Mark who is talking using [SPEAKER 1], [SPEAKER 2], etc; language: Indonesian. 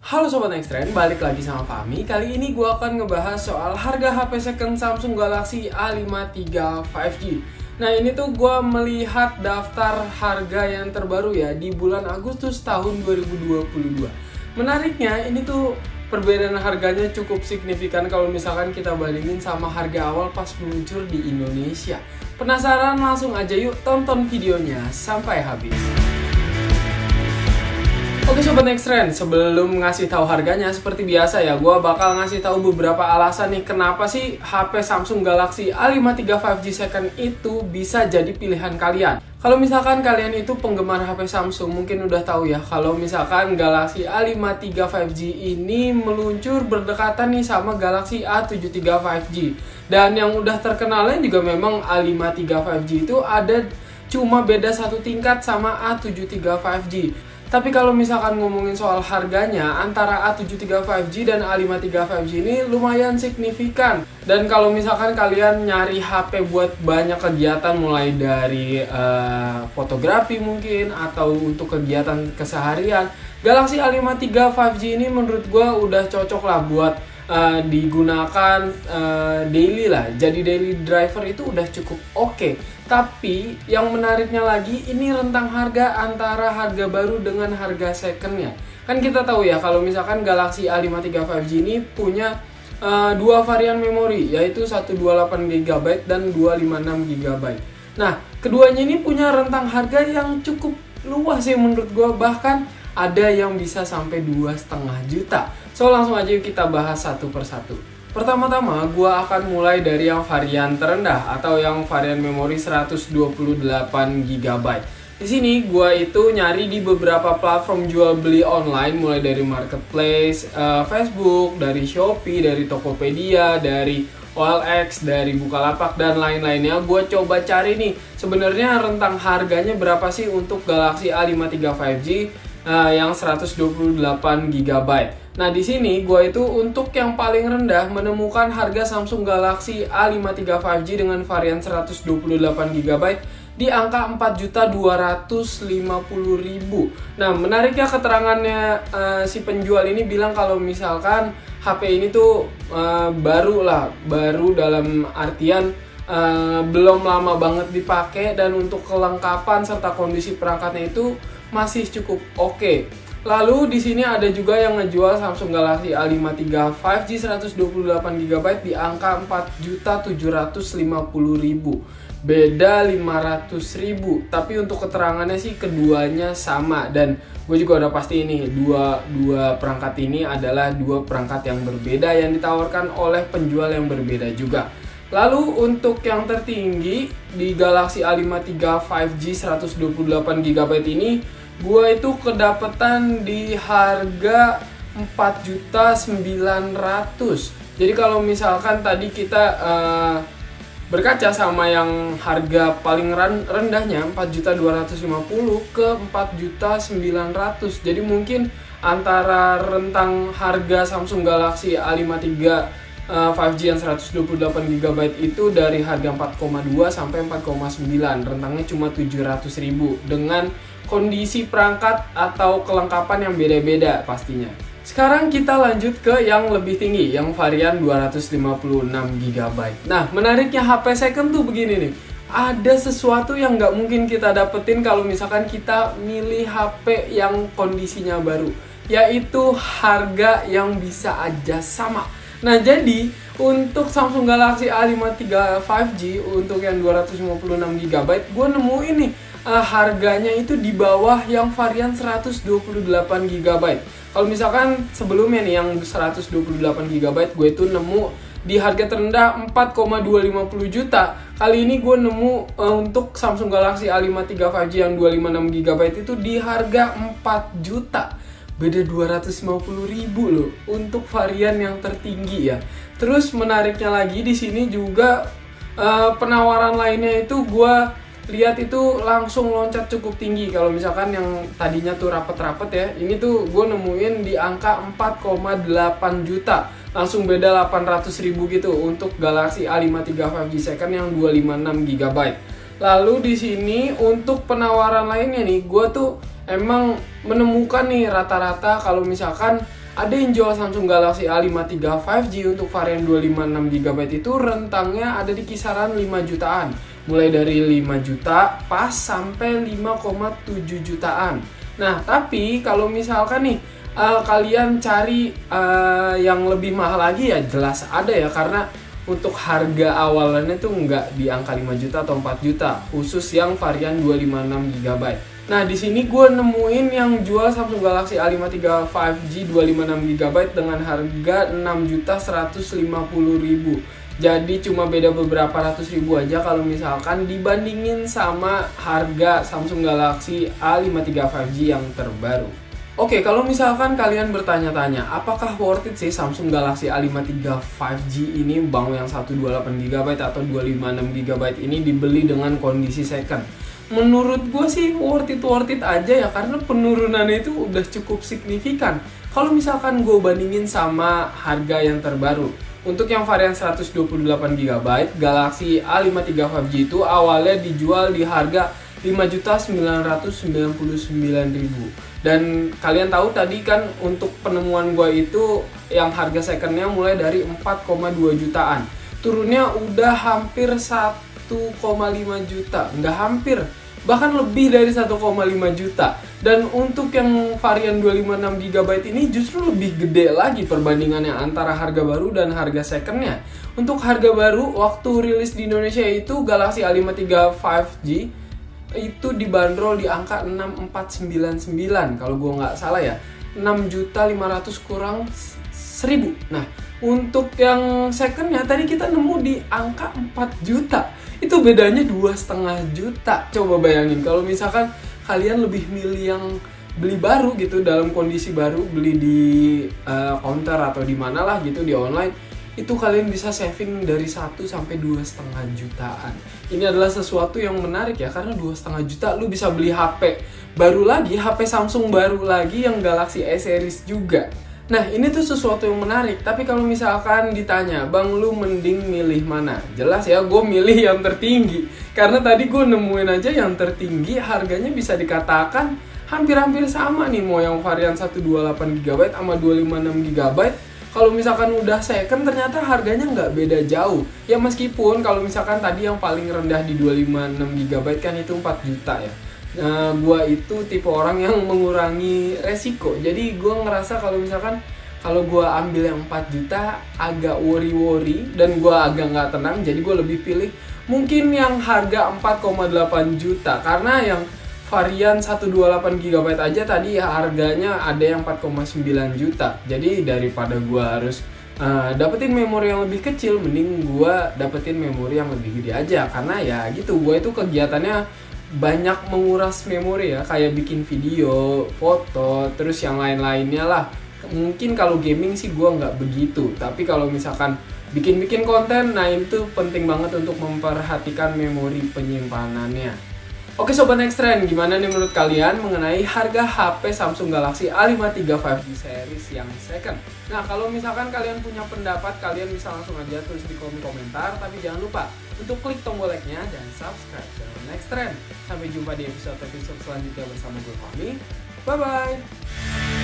[SPEAKER 1] Halo Sobat Nextrend, balik lagi sama Fahmi. Kali ini gue akan ngebahas soal harga HP second Samsung Galaxy A53 5G. Nah ini tuh gue melihat daftar harga yang terbaru ya di bulan Agustus tahun 2022. Menariknya ini tuh perbedaan harganya cukup signifikan kalau misalkan kita bandingin sama harga awal pas meluncur di Indonesia. Penasaran? Langsung aja yuk tonton videonya sampai habis. Oke Sobat Nextrend, sebelum ngasih tahu harganya seperti biasa ya, gue bakal ngasih tahu beberapa alasan nih kenapa sih HP Samsung Galaxy A53 5G second itu bisa jadi pilihan kalian. Kalau misalkan kalian itu penggemar HP Samsung, mungkin udah tahu ya kalau misalkan Galaxy A53 5G ini meluncur berdekatan nih sama Galaxy A73 5G. Dan yang udah terkenalnya juga memang A53 5G itu ada cuma beda satu tingkat sama A73 5G. Tapi kalau misalkan ngomongin soal harganya, antara A73 5G dan A53 5G ini lumayan signifikan. Dan kalau misalkan kalian nyari HP buat banyak kegiatan, mulai dari fotografi mungkin, atau untuk kegiatan keseharian, Galaxy A53 5G ini menurut gue udah cocok lah buat digunakan daily lah. Jadi daily driver itu udah cukup oke. Tapi yang menariknya lagi, ini rentang harga antara harga baru dengan harga secondnya. Kan kita tahu ya kalau misalkan Galaxy A53 5G ini punya dua varian memori, yaitu 128GB dan 256GB. Nah, keduanya ini punya rentang harga yang cukup luas sih menurut gue, bahkan ada yang bisa sampai 2,5 juta. So langsung aja yuk kita bahas satu persatu. Pertama-tama gue akan mulai dari yang varian terendah atau yang varian memori 128GB. Di sini gue itu nyari di beberapa platform jual beli online, mulai dari marketplace, Facebook, dari Shopee, dari Tokopedia, dari OLX, dari Bukalapak dan lain-lainnya. Gue coba cari nih sebenarnya rentang harganya berapa sih untuk Galaxy A53 5G yang 128GB. Nah di sini gue itu untuk yang paling rendah menemukan harga Samsung Galaxy A53 5G dengan varian 128GB di angka 4.250.000. Nah menariknya keterangannya si penjual ini bilang kalau misalkan HP ini tuh baru dalam artian belum lama banget dipakai, dan untuk kelengkapan serta kondisi perangkatnya itu masih cukup oke. Lalu di sini ada juga yang ngejual Samsung Galaxy A53 5G 128GB di angka 4.750.000. Beda 500.000. Tapi untuk keterangannya sih keduanya sama, dan gue juga udah pasti ini dua perangkat ini adalah dua perangkat yang berbeda yang ditawarkan oleh penjual yang berbeda juga. Lalu untuk yang tertinggi di Galaxy A53 5G 128GB ini, gue itu kedapetan di harga 4.900.000. Jadi kalau misalkan tadi kita berkaca sama yang harga paling rendahnya 4.250.000 ke 4.900.000. Jadi mungkin antara rentang harga Samsung Galaxy A53 5G yang 128GB itu dari harga 4,2 sampai 4,9, rentangnya cuma 700.000 dengan kondisi perangkat atau kelengkapan yang beda-beda pastinya. Sekarang kita lanjut ke yang lebih tinggi, yang varian 256GB. Nah menariknya HP second tuh begini nih, ada sesuatu yang nggak mungkin kita dapetin kalau misalkan kita milih HP yang kondisinya baru, yaitu harga yang bisa aja sama. Nah jadi untuk Samsung Galaxy A53 5G untuk yang 256GB gue nemuin nih harganya itu di bawah yang varian 128GB. Kalau misalkan sebelumnya nih yang 128GB gue itu nemu di harga terendah 4,250 juta. Kali ini gue nemu untuk Samsung Galaxy A53 5G yang 256GB itu di harga 4 juta. Beda 250.000 loh untuk varian yang tertinggi ya. Terus menariknya lagi di sini juga penawaran lainnya itu gue lihat itu langsung loncat cukup tinggi. Kalau misalkan yang tadinya tuh rapet-rapet ya, ini tuh gue nemuin di angka 4,8 juta. Langsung beda 800.000 gitu untuk Galaxy A53 5G second yang 256GB. Lalu di sini untuk penawaran lainnya nih, gue tuh emang menemukan nih rata-rata kalau misalkan ada yang jual Samsung Galaxy A53 5G untuk varian 256GB itu rentangnya ada di kisaran 5 jutaan. Mulai dari 5 juta pas sampai 5,7 jutaan. Nah, tapi kalau misalkan nih kalian cari yang lebih mahal lagi ya jelas ada ya, karena untuk harga awalannya tuh nggak di angka 5 juta atau 4 juta, khusus yang varian 256GB. Nah, di sini gue nemuin yang jual Samsung Galaxy A53 5G 256GB dengan harga 6.150.000. Jadi cuma beda beberapa ratus ribu aja kalau misalkan dibandingin sama harga Samsung Galaxy A53 5G yang terbaru. Oke, kalau misalkan kalian bertanya-tanya, apakah worth it sih Samsung Galaxy A53 5G ini mau yang 128GB atau 256GB ini dibeli dengan kondisi second? Menurut gue sih worth it aja ya, karena penurunannya itu udah cukup signifikan. Kalau misalkan gue bandingin sama harga yang terbaru, untuk yang varian 128GB Galaxy A53 5G itu awalnya dijual di harga 5.999.000. Dan kalian tahu tadi kan untuk penemuan gue itu yang harga secondnya mulai dari 4,2 jutaan. Turunnya udah hampir 1,5 juta, nggak hampir, bahkan lebih dari 1,5 juta. Dan untuk yang varian 256GB ini justru lebih gede lagi perbandingannya antara harga baru dan harga secondnya. Untuk harga baru waktu rilis di Indonesia itu Galaxy A53 5G itu dibanderol di angka 6499 kalau gue nggak salah ya, 6.500.000 kurang 1.000. Nah, untuk yang secondnya tadi kita nemu di angka 4 juta. Itu bedanya 2,5 juta. Coba bayangin kalau misalkan kalian lebih milih yang beli baru gitu, dalam kondisi baru, beli di counter atau di mana lah gitu, di online, itu kalian bisa saving dari 1 sampai 2,5 jutaan. Ini adalah sesuatu yang menarik ya, karena 2,5 juta lu bisa beli HP baru lagi, HP Samsung baru lagi yang Galaxy S series juga. Nah, ini tuh sesuatu yang menarik. Tapi kalau misalkan ditanya, Bang, lu mending milih mana? Jelas ya, gue milih yang tertinggi. Karena tadi gue nemuin aja yang tertinggi, harganya bisa dikatakan hampir-hampir sama nih. Mau yang varian 128GB sama 256GB. Kalau misalkan udah second, ternyata harganya nggak beda jauh. Ya meskipun kalau misalkan tadi yang paling rendah di 256GB kan itu 4 juta ya. Nah, gue itu tipe orang yang mengurangi resiko. Jadi gue ngerasa kalau misalkan kalau gue ambil yang 4 juta agak worry dan gue agak nggak tenang. Jadi gue lebih pilih mungkin yang harga 4,8 juta. Karena yang varian 128GB aja tadi ya harganya ada yang 4,9 juta. Jadi daripada gue harus dapetin memori yang lebih kecil, mending gue dapetin memori yang lebih gede aja. Karena ya gitu, gue itu kegiatannya banyak menguras memori ya, kayak bikin video, foto, terus yang lain-lainnya lah. Mungkin kalau gaming sih gue nggak begitu, tapi kalau misalkan bikin konten, nah itu penting banget untuk memperhatikan memori penyimpanannya. Oke Sobat Nextrend, gimana nih menurut kalian mengenai harga HP Samsung Galaxy A53 5G series yang second? Nah, kalau misalkan kalian punya pendapat, kalian bisa langsung aja tulis di kolom komentar. Tapi jangan lupa untuk klik tombol like-nya dan subscribe channel Nextrend. Sampai jumpa di episode selanjutnya bersama gue Fahmi. Bye-bye!